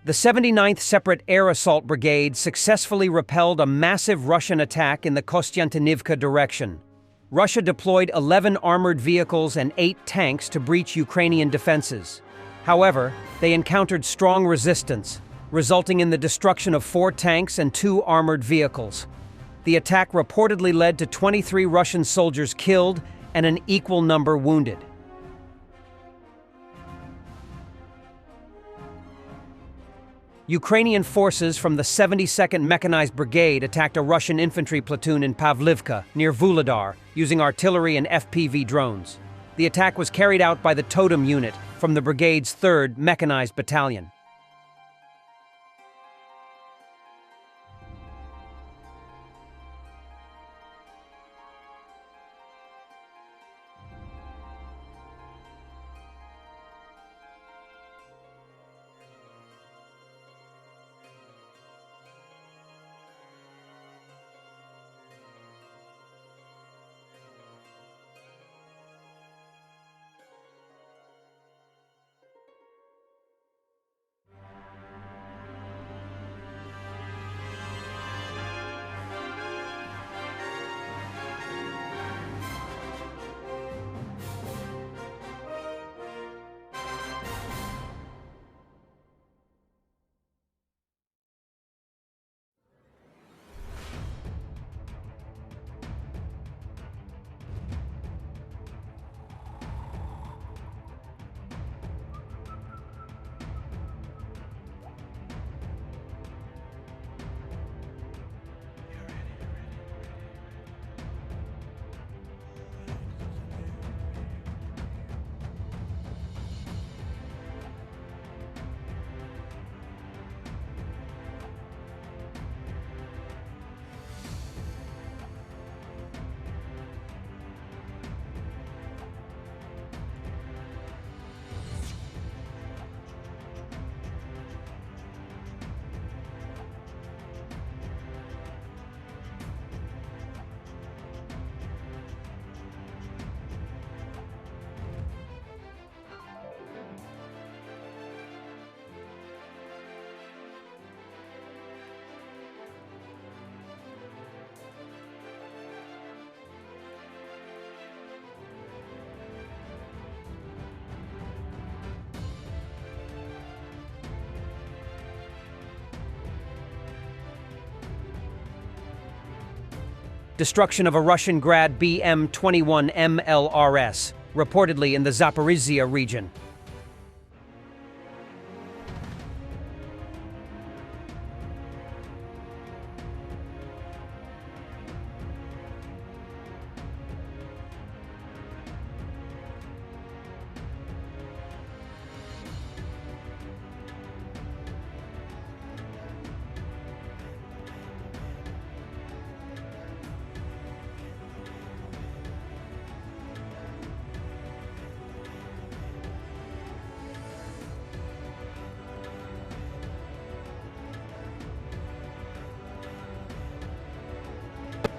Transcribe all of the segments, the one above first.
The 79th Separate Air Assault Brigade successfully repelled a massive Russian attack in the Kostiantynivka direction. Russia deployed 11 armored vehicles and 8 tanks to breach Ukrainian defenses. However, they encountered strong resistance, resulting in the destruction of 4 tanks and 2 armored vehicles. The attack reportedly led to 23 Russian soldiers killed and an equal number wounded. Ukrainian forces from the 72nd Mechanized Brigade attacked a Russian infantry platoon in Pavlivka, near Vuhledar, using artillery and FPV drones. The attack was carried out by the Totem Unit from the brigade's 3rd Mechanized Battalion. Destruction of a Russian Grad BM-21 MLRS, reportedly in the Zaporizhzhia region.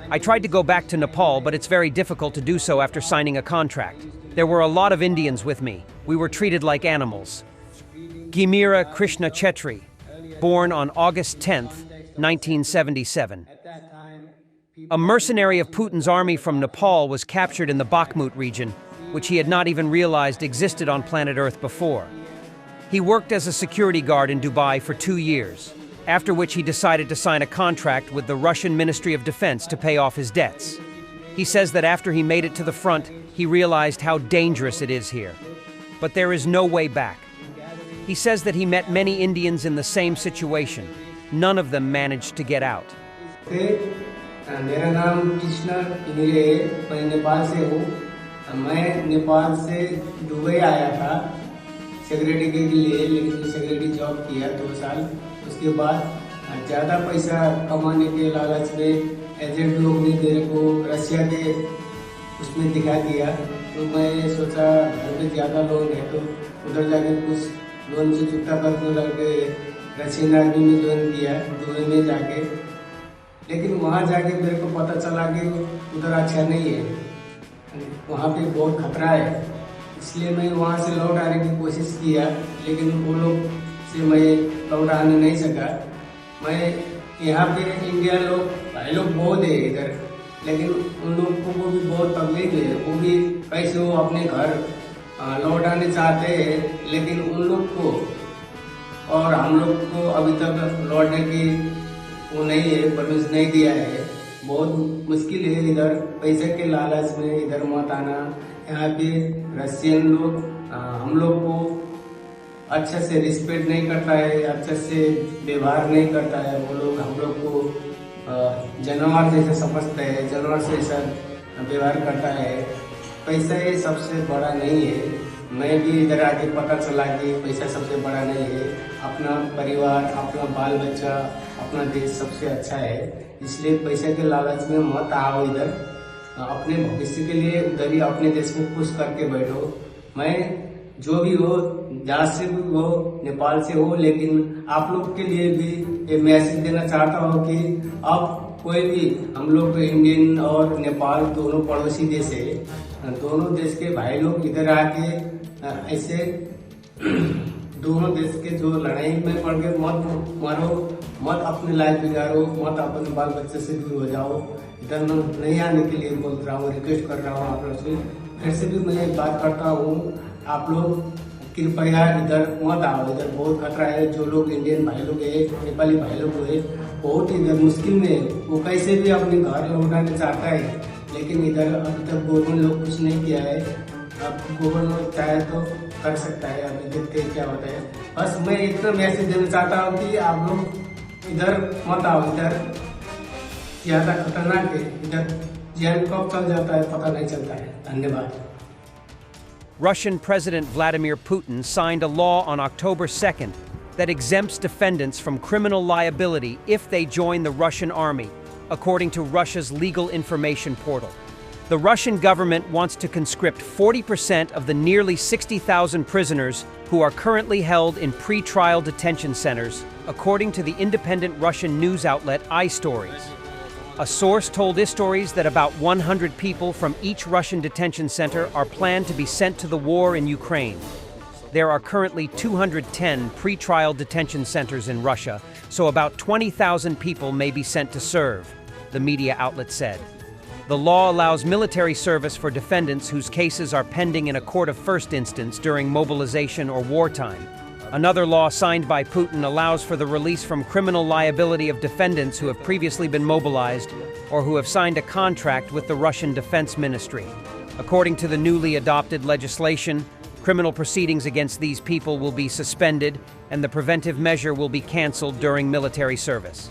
I tried to go back to Nepal, but it's very difficult to do so after signing a contract. There were a lot of Indians with me. We were treated like animals. Gimira Krishna Chetri, born on August 10th, 1977. A mercenary of Putin's army from Nepal was captured in the Bakhmut region, which he had not even realized existed on planet Earth before. He worked as a security guard in Dubai for 2 years, after which he decided to sign a contract with the Russian Ministry of Defense to pay off his debts. He says that after he made it to the front, he realized how dangerous it is here. But there is no way back. He says that he met many Indians in the same situation. None of them managed to get out. मेरा नाम कृष्णाइनिरे है, मैं नेपाल से हूँ। मैं नेपाल से Dubai आया था सिक्योरिटी के लिए, लेकिन सिक्योरिटी जॉब किया 2 साल। उसके बाद ज़्यादा पैसा कमाने के लालच में एजेंट लोग ने मेरे को रशिया के उसमें दिखा दिया, तो मैं सोचा घर में ज़्यादा लोन है तो उधर जाके कुछ लोन से चुकता करने लगे। रशियन आर्मी में ज्वाइन किया दुबई में जाके, लेकिन वहाँ जाके मेरे को पता चला कि उधर अच्छा नहीं है, वहाँ पे बहुत खतरा है। इसलिए मैं वहाँ से लौट आने की कोशिश किया, लेकिन वो लोग से मैं लौट आने नहीं सका। मैं यहाँ पे इंडिया लोग भाई लोग बहुत है इधर, लेकिन उन लोगों को भी बहुत तकलीफ है। वो भी कैसे वो अपने घर लौट आने चाहते हैं, लेकिन उन लोग को और हम लोग को अभी तक लौटने की वो नहीं है, परमिशन नहीं दिया है। बहुत मुश्किल है इधर, पैसे के लालच में इधर मत आना। यहाँ पे रशियन लोग हम लोग को अच्छे से रिस्पेक्ट नहीं करता है, अच्छे से व्यवहार नहीं करता है। वो लोग हम लोग को जानवर जैसे समझते हैं, जानवर से ऐसा व्यवहार करता है। पैसा ये सबसे बड़ा नहीं है। मैं भी इधर आके पता चला कि पैसा सबसे बड़ा नहीं है। अपना परिवार, अपना बाल बच्चा, अपना देश सबसे अच्छा है। इसलिए पैसे के लालच में मत आओ इधर। अपने भविष्य के लिए उधर ही अपने देश को खुश करके बैठो। मैं जो भी हो, जहाँ से भी हो, नेपाल से हो, लेकिन आप लोग के लिए भी ये मैसेज देना चाहता हूँ कि अब कोई भी हम लोग इंडियन और नेपाल दोनों पड़ोसी देश है, दोनों देश के भाई लोग इधर आके ऐसे दोनों देश के जो लड़ाई में पड़ के मत मारो, मत अपनी लाइफ बिगाड़ो, मत अपने बाल बच्चे से दूर हो जाओ। इधर नहीं आने के लिए बोल रहा हूँ, रिक्वेस्ट कर रहा हूँ आप लोग से। फिर से भी मैं बात करता हूँ, आप लोग कृपया इधर मत आओ। इधर बहुत खतरा है। जो लोग इंडियन भाई लोग है, नेपाली भाई लोग है, बहुत इधर मुश्किल में है। वो कैसे भी अपने घर लौटाने चाहता है, लेकिन इधर अभी तक गवर्नमेंट लोग कुछ नहीं किया है। अब गवर्नमेंट चाहे तो कर सकता है, अभी देखते हैं क्या होता है। बस मैं इतना मैसेज देना चाहता हूँ कि आप लोग इधर मत आओ। इधर ज़्यादा खतरनाक है। इधर जान कब चल जाता है पता नहीं चलता है। धन्यवाद। Russian President Vladimir Putin signed a law on October 2nd that exempts defendants from criminal liability if they join the Russian army, according to Russia's legal information portal. The Russian government wants to conscript 40% of the nearly 60,000 prisoners who are currently held in pre-trial detention centers, according to the independent Russian news outlet iStories. A source told iStories that about 100 people from each Russian detention center are planned to be sent to the war in Ukraine. There are currently 210 pre-trial detention centers in Russia, so about 20,000 people may be sent to serve, the media outlet said. The law allows military service for defendants whose cases are pending in a court of first instance during mobilization or wartime. Another law signed by Putin allows for the release from criminal liability of defendants who have previously been mobilized or who have signed a contract with the Russian Defense Ministry. According to the newly adopted legislation, criminal proceedings against these people will be suspended and the preventive measure will be canceled during military service.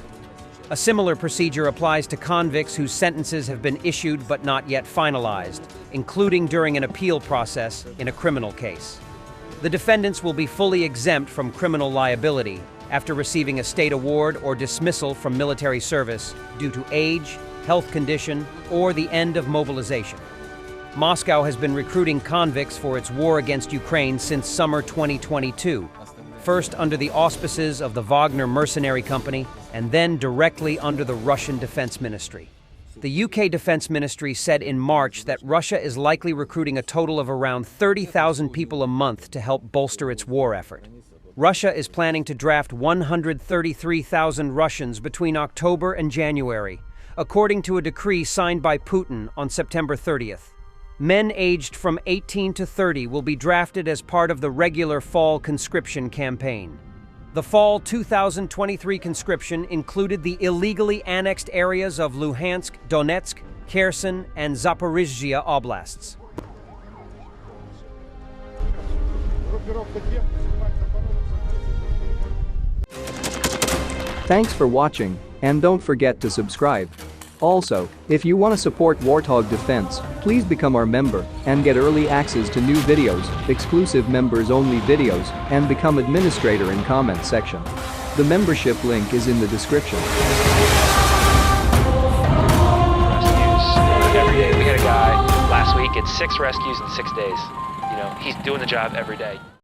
A similar procedure applies to convicts whose sentences have been issued but not yet finalized, including during an appeal process in a criminal case. The defendants will be fully exempt from criminal liability after receiving a state award or dismissal from military service due to age, health condition, or the end of mobilization. Moscow has been recruiting convicts for its war against Ukraine since summer 2022, first under the auspices of the Wagner mercenary company and then directly under the Russian Defense Ministry. The UK Defense Ministry said in March that Russia is likely recruiting a total of around 30,000 people a month to help bolster its war effort. Russia is planning to draft 133,000 Russians between October and January, according to a decree signed by Putin on September 30th. Men aged from 18 to 30 will be drafted as part of the regular fall conscription campaign. The fall 2023 conscription included the illegally annexed areas of Luhansk, Donetsk, Kherson, and Zaporizhzhia oblasts. Thanks for watching, and don't forget to subscribe. Also, if you want to support Warthog Defense, please become our member and get early access to new videos, exclusive members-only videos, and become administrator in comment section. The membership link is in the description. Rescues every day. We had a guy last week, it's 6 rescues in 6 days. You know, he's doing the job every day.